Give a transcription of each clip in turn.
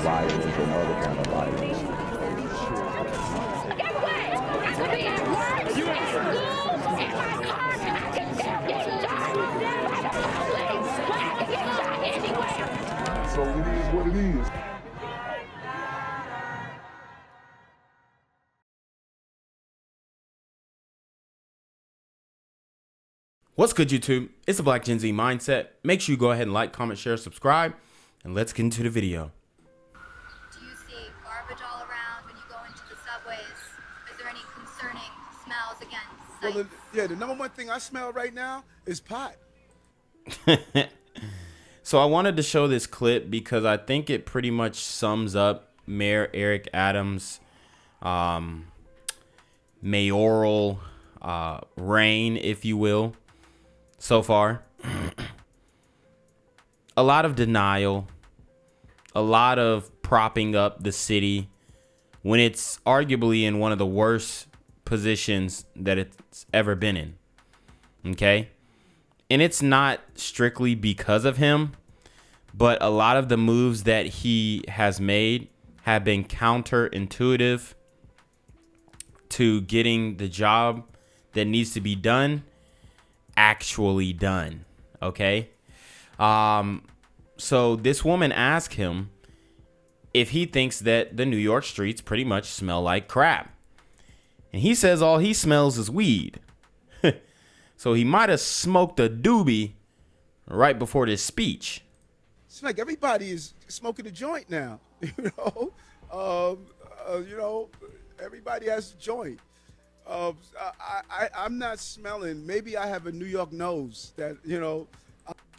violence and other kind of violence. Get away! I could be at work, at school, in my car, I can still get shot by the police, but I can get shot anywhere. So it is what it is. What's good, YouTube? It's the Black Gen Z Mindset. Make sure you go ahead and like, comment, share, subscribe, and let's get into the video. Do you see garbage all around when you go into the subways? Is there any concerning smells again? Well, the number one thing I smell right now is pot. So I wanted to show this clip because I think it pretty much sums up Mayor Eric Adams' mayoral reign, if you will, so far. A lot of denial, a lot of propping up the city when it's arguably in one of the worst positions that it's ever been in. Okay? And it's not strictly because of him, but a lot of the moves that he has made have been counterintuitive to getting the job that needs to be done actually done. Okay? So this woman asked him if he thinks that the New York streets pretty much smell like crap. And he says all he smells is weed. So he might have smoked a doobie right before this speech. It's like everybody is smoking a joint now. Everybody has a joint. I'm not smelling. Maybe I have a New York nose that,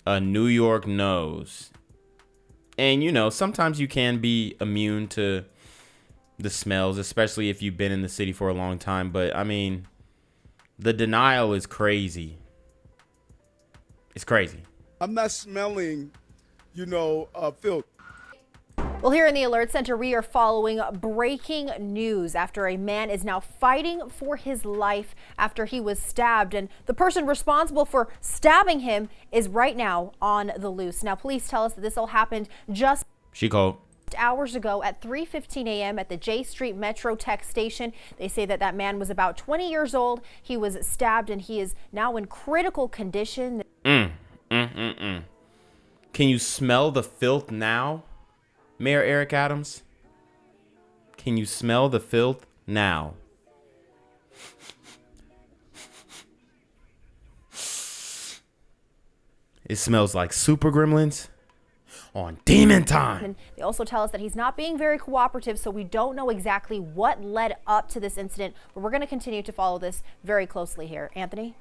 A New York nose. And, sometimes you can be immune to the smells, especially if you've been in the city for a long time. But, I mean, the denial is crazy. It's crazy. I'm not smelling, filth. Well, here in the Alert Center, we are following breaking news after a man is now fighting for his life after he was stabbed. And the person responsible for stabbing him is right now on the loose. Now, police tell us that this all happened just hours ago at 3:15 a.m. at the J Street Metro Tech station. They say that man was about 20 years old. He was stabbed and he is now in critical condition. Can you smell the filth now, Mayor Eric Adams? Can you smell the filth now? It smells like Super Gremlins on Demon Time. And they also tell us that he's not being very cooperative, so we don't know exactly what led up to this incident, but we're going to continue to follow this very closely here. Anthony?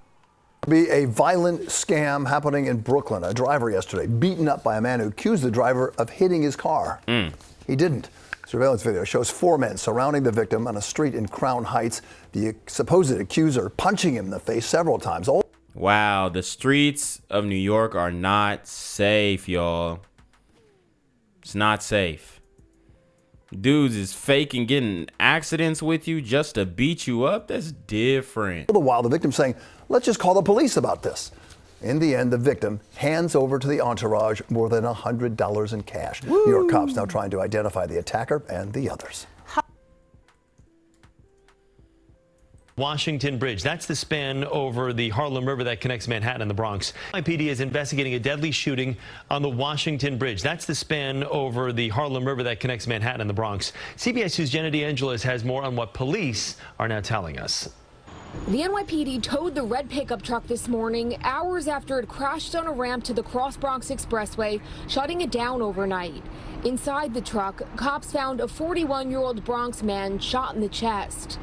Be a violent scam happening in Brooklyn. A driver yesterday beaten up by a man who accused the driver of hitting his car. He didn't. Surveillance video shows 4 men surrounding the victim on a street in Crown Heights. The supposed accuser punching him in the face several times. Wow, the streets of New York are not safe, y'all. It's not safe. Dudes is faking getting accidents with you just to beat you up. That's different. All the while, the victim saying, let's just call the police about this. In the end, the victim hands over to the entourage more than $100 in cash. Woo! New York cops now trying to identify the attacker and the others. Washington Bridge. That's the span over the Harlem River that connects Manhattan and the Bronx. NYPD is investigating a deadly shooting on the Washington Bridge. That's the span over the Harlem River that connects Manhattan and the Bronx. CBS 2's Jenna DeAngelis has more on what police are now telling us. The NYPD towed the red pickup truck this morning, hours after it crashed on a ramp to the Cross Bronx Expressway, shutting it down overnight. Inside the truck, cops found a 41-year-old Bronx man shot in the chest.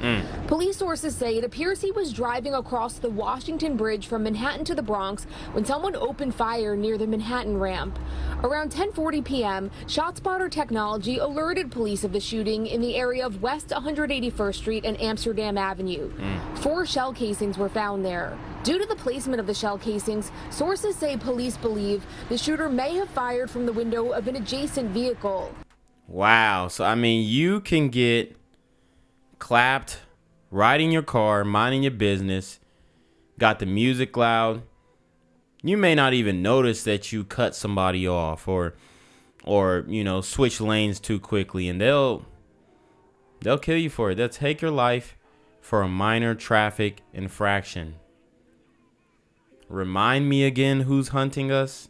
Police sources say it appears he was driving across the Washington Bridge from Manhattan to the Bronx when someone opened fire near the Manhattan ramp. Around 10:40 p.m., ShotSpotter technology alerted police of the shooting in the area of West 181st Street and Amsterdam Avenue. 4 shell casings were found there. Due to the placement of the shell casings, sources say police believe the shooter may have fired from the window of an adjacent vehicle. Wow. So, I mean, you can get clapped right in your car, minding your business, got the music loud. You may not even notice that you cut somebody off, or or, you know, switch lanes too quickly, and they'll kill you for it. They'll take your life for a minor traffic infraction. Remind me again who's hunting us?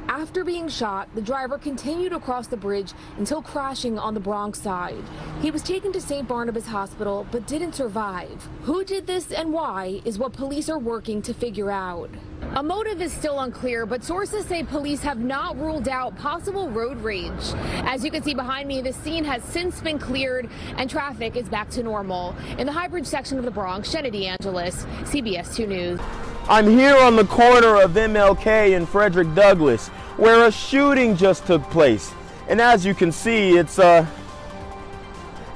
After being shot, the driver continued across the bridge until crashing on the Bronx side. He was taken to St. Barnabas Hospital but didn't survive. Who did this and why is what police are working to figure out. A motive is still unclear, but sources say police have not ruled out possible road rage. As you can see behind me, the scene has since been cleared and traffic is back to normal. In the High Bridge section of the Bronx, Jenna DeAngelis, CBS 2 News. I'm here on the corner of MLK and Frederick Douglass, where a shooting just took place. And as you can see, it's a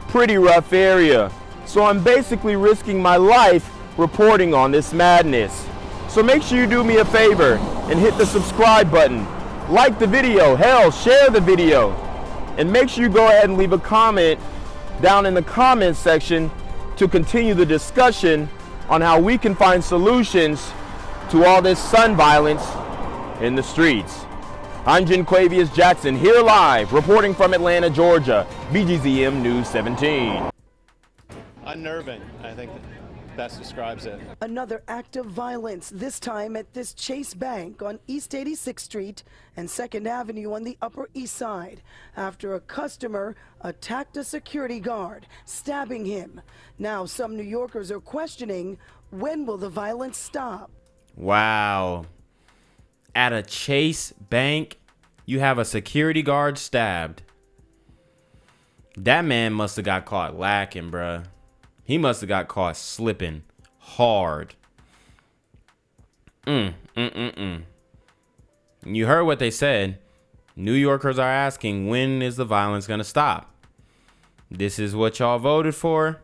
pretty rough area. So I'm basically risking my life reporting on this madness. So make sure you do me a favor and hit the subscribe button. Like the video, hell, share the video. And make sure you go ahead and leave a comment down in the comments section to continue the discussion on how we can find solutions to all this son violence in the streets. I'm Jenquavius Jackson, here live, reporting from Atlanta, Georgia, BGZM News 17. Unnerving, I think best describes it. Another act of violence, this time at this Chase Bank on East 86th Street and 2nd Avenue on the Upper East Side, after a customer attacked a security guard, stabbing him. Now some New Yorkers are questioning, when will the violence stop? Wow. At a Chase Bank, you have a security guard stabbed. That man must have got caught lacking, bruh. He must have got caught slipping hard. You heard what they said. New Yorkers are asking, when is the violence gonna stop? This is what y'all voted for.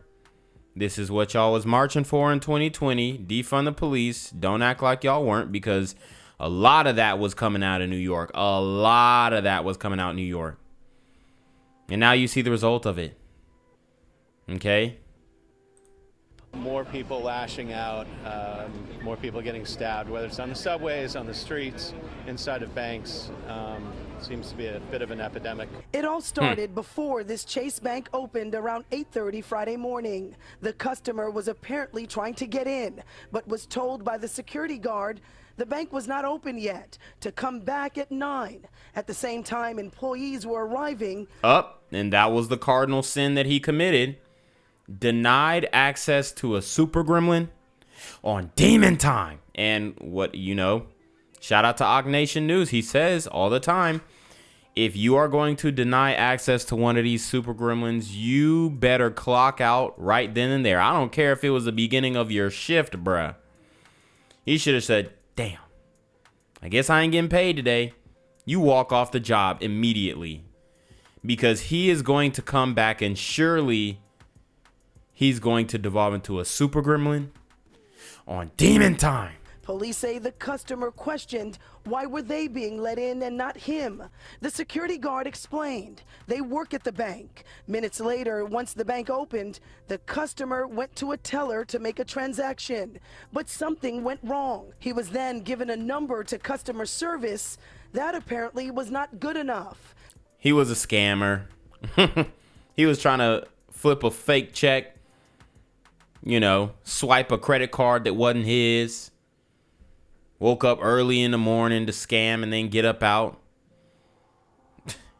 This is what y'all was marching for in 2020. Defund the police. Don't act like y'all weren't, because a lot of that was coming out of New York. A lot of that was coming out of New York. And now you see the result of it. Okay? More people lashing out, more people getting stabbed, whether it's on the subways, on the streets, inside of banks. Seems to be a bit of an epidemic. It all started before this Chase Bank opened around 8:30 Friday morning. The customer was apparently trying to get in, but was told by the security guard the bank was not open yet, to come back at 9. At the same time, employees were arriving. And that was the cardinal sin that he committed. Denied access to a super gremlin on demon time. And what, you know, shout out to Og Nation News. He says all the time, if you are going to deny access to one of these super gremlins, you better clock out right then and there. I don't care if it was the beginning of your shift, bruh. He should have said, damn, I guess I ain't getting paid today. You walk off the job immediately, because he is going to come back and surely he's going to devolve into a super gremlin on demon time. Police say the customer questioned why were they being let in and not him. The security guard explained they work at the bank. Minutes later, once the bank opened, the customer went to a teller to make a transaction, but something went wrong. He was then given a number to customer service. That apparently was not good enough. He was a scammer. He was trying to flip a fake check, you know, swipe a credit card that wasn't his. Woke up early in the morning to scam and then get up out.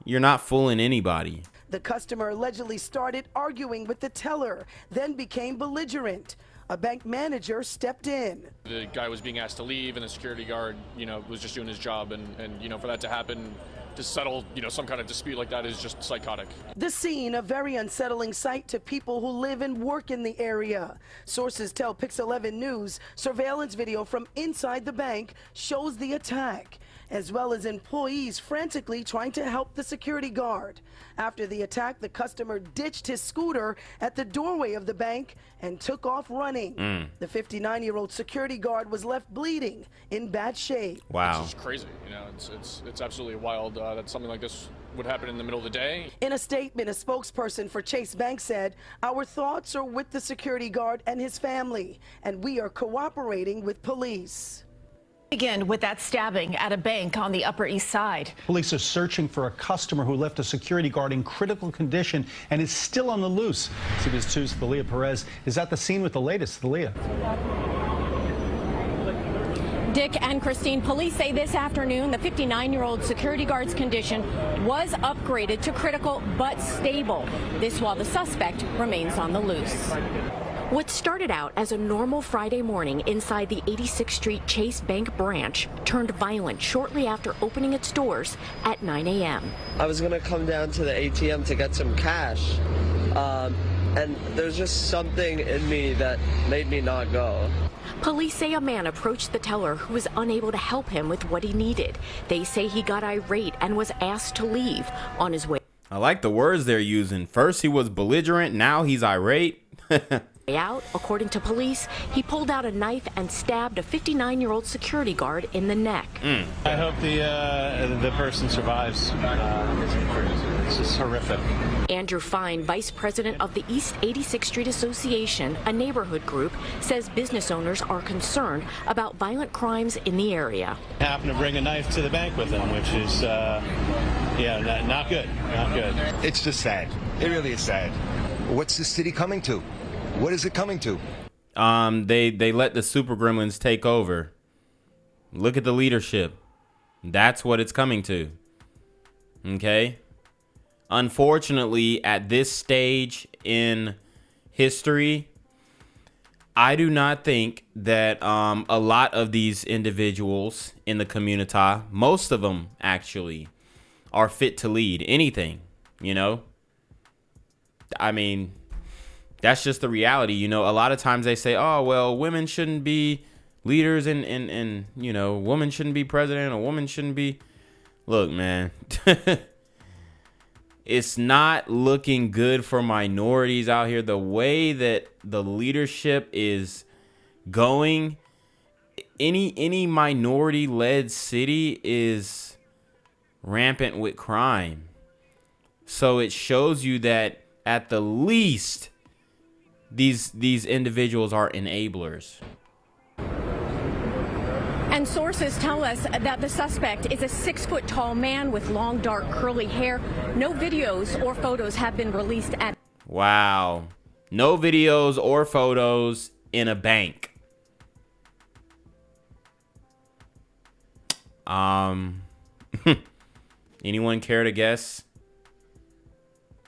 You're not fooling anybody. The customer allegedly started arguing with the teller, then became belligerent. A bank manager stepped in. The guy was being asked to leave, and the security guard, you know, was just doing his job. And you know, for that to happen, to settle, you know, some kind of dispute like that is just psychotic. The scene, a very unsettling sight to people who live and work in the area. Sources tell Pix 11 News surveillance video from inside the bank shows the attack, as well as employees frantically trying to help the security guard. After the attack, the customer ditched his scooter at the doorway of the bank and took off running. The 59-year-old security guard was left bleeding, in bad shape. Wow. It's just crazy. You know, it's absolutely wild that something like this would happen in the middle of the day. In a statement, a spokesperson for Chase Bank said, "Our thoughts are with the security guard and his family, and we are cooperating with police." Begin with that stabbing at a bank on the Upper East Side. Police are searching for a customer who left a security guard in critical condition and is still on the loose. CBS 2's Thalia Perez is at the scene with the latest. Thalia. Dick and Christine, police say this afternoon the 59-year-old security guard's condition was upgraded to critical but stable. This while the suspect remains on the loose. What started out as a normal Friday morning inside the 86th Street Chase Bank branch turned violent shortly after opening its doors at 9 a.m. I was going to come down to the ATM to get some cash, and there's just something in me that made me not go. Police say a man approached the teller who was unable to help him with what he needed. They say he got irate and was asked to leave on his way. I like the words they're using. First he was belligerent, now he's irate. Out, according to police, he pulled out a knife and stabbed a 59-year-old security guard in the neck. I hope the person survives. This is horrific. Andrew Fine, vice president of the East 86th Street Association, a neighborhood group, says business owners are concerned about violent crimes in the area. Happened to bring a knife to the bank with him, which is, not good. Not good. It's just sad. It really is sad. What's the city coming to? What is it coming to? They let the super gremlins take over. Look at the leadership. That's what it's coming to. Okay? Unfortunately, at this stage in history, I do not think that a lot of these individuals in the community, most of them actually, are fit to lead anything, you know? I mean, that's just the reality. You know, a lot of times they say, oh, well, women shouldn't be leaders and you know, women shouldn't be president, or women shouldn't be. Look, man, it's not looking good for minorities out here. The way that the leadership is going, any minority-led city is rampant with crime. So it shows you that at the least, these individuals are enablers. And sources tell us that the suspect is a 6-foot-tall man with long, dark, curly hair. No videos or photos have been released at. Wow. No videos or photos in a bank. Anyone care to guess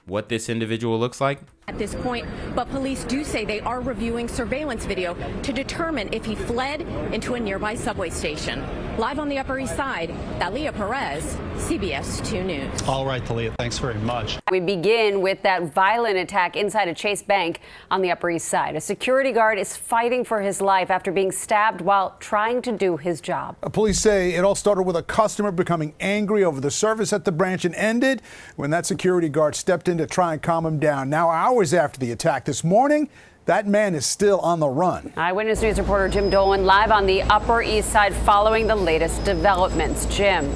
what this individual looks like? At this point, but police do say they are reviewing surveillance video to determine if he fled into a nearby subway station. Live on the Upper East Side, Thalia Perez, CBS 2 News. All right, Thalia, thanks very much. We begin with that violent attack inside a Chase Bank on the Upper East Side. A security guard is fighting for his life after being stabbed while trying to do his job. Police say it all started with a customer becoming angry over the service at the branch and ended when that security guard stepped in to try and calm him down. Now, hours after the attack this morning, that man is still on the run. Eyewitness News reporter Jim Dolan live on the Upper East Side following the latest developments. Jim.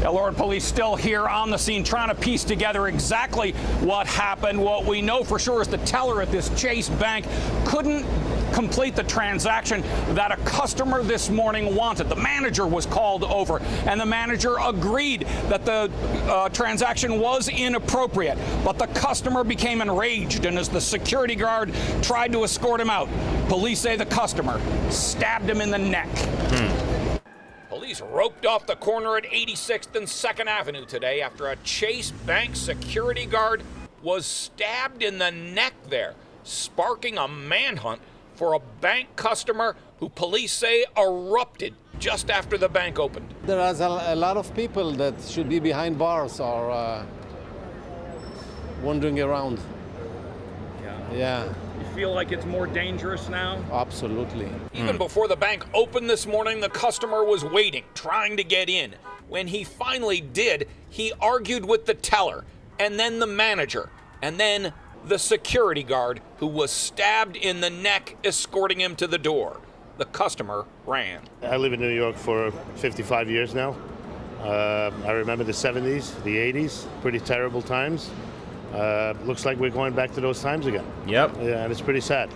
Yeah, Lauren, police still here on the scene trying to piece together exactly what happened. What we know for sure is the teller at this Chase Bank couldn't complete the transaction that a customer this morning wanted. The manager was called over, and the manager agreed that the transaction was inappropriate. But the customer became enraged, and as the security guard tried to escort him out, police say the customer stabbed him in the neck. Police roped off the corner at 86th and 2nd Avenue today after a Chase Bank security guard was stabbed in the neck there, sparking a manhunt for a bank customer who police say erupted just after the bank opened. There are a lot of people that should be behind bars or wandering around. Yeah. You feel like it's more dangerous now? Absolutely. Even before the bank opened this morning, the customer was waiting, trying to get in. When he finally did, he argued with the teller, and then the manager, and then the security guard who was stabbed in the neck, escorting him to the door. The customer ran. I live in New York for 55 years now. I remember the 70s, the 80s, pretty terrible times. Looks like we're going back to those times again. Yep. Yeah, and it's pretty sad.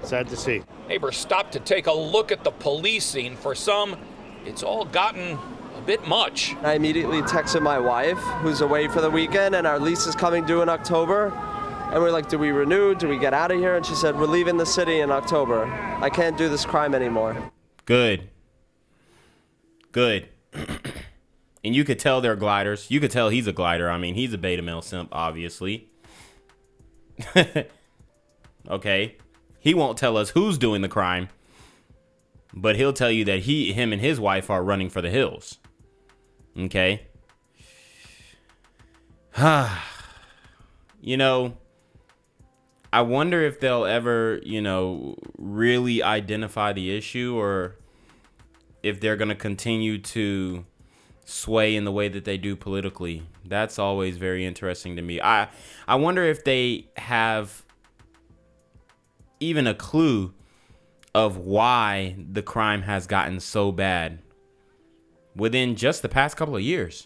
Sad to see. Neighbors stopped to take a look at the police scene. For some, it's all gotten a bit much. I immediately texted my wife, who's away for the weekend, and our lease is coming due in October. And we're like, do we renew? Do we get out of here? And she said, we're leaving the city in October. I can't do this crime anymore. Good. Good. And you could tell they're gliders. You could tell he's a glider. I mean, he's a beta male simp, obviously. Okay. He won't tell us who's doing the crime, but he'll tell you that him and his wife are running for the hills. Okay. You know, I wonder if they'll ever, really identify the issue, or if they're going to continue to sway in the way that they do politically. That's always very interesting to me. I wonder if they have even a clue of why the crime has gotten so bad within just the past couple of years.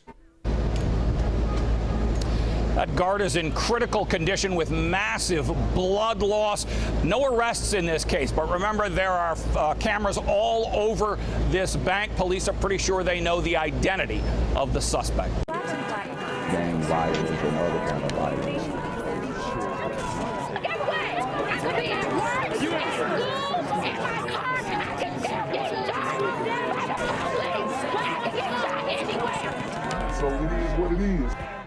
That guard is in critical condition with massive blood loss. No arrests in this case, but remember, there are cameras all over this bank. Police are pretty sure they know the identity of the suspect. Gang violence and other kind of violence. So it is what it is.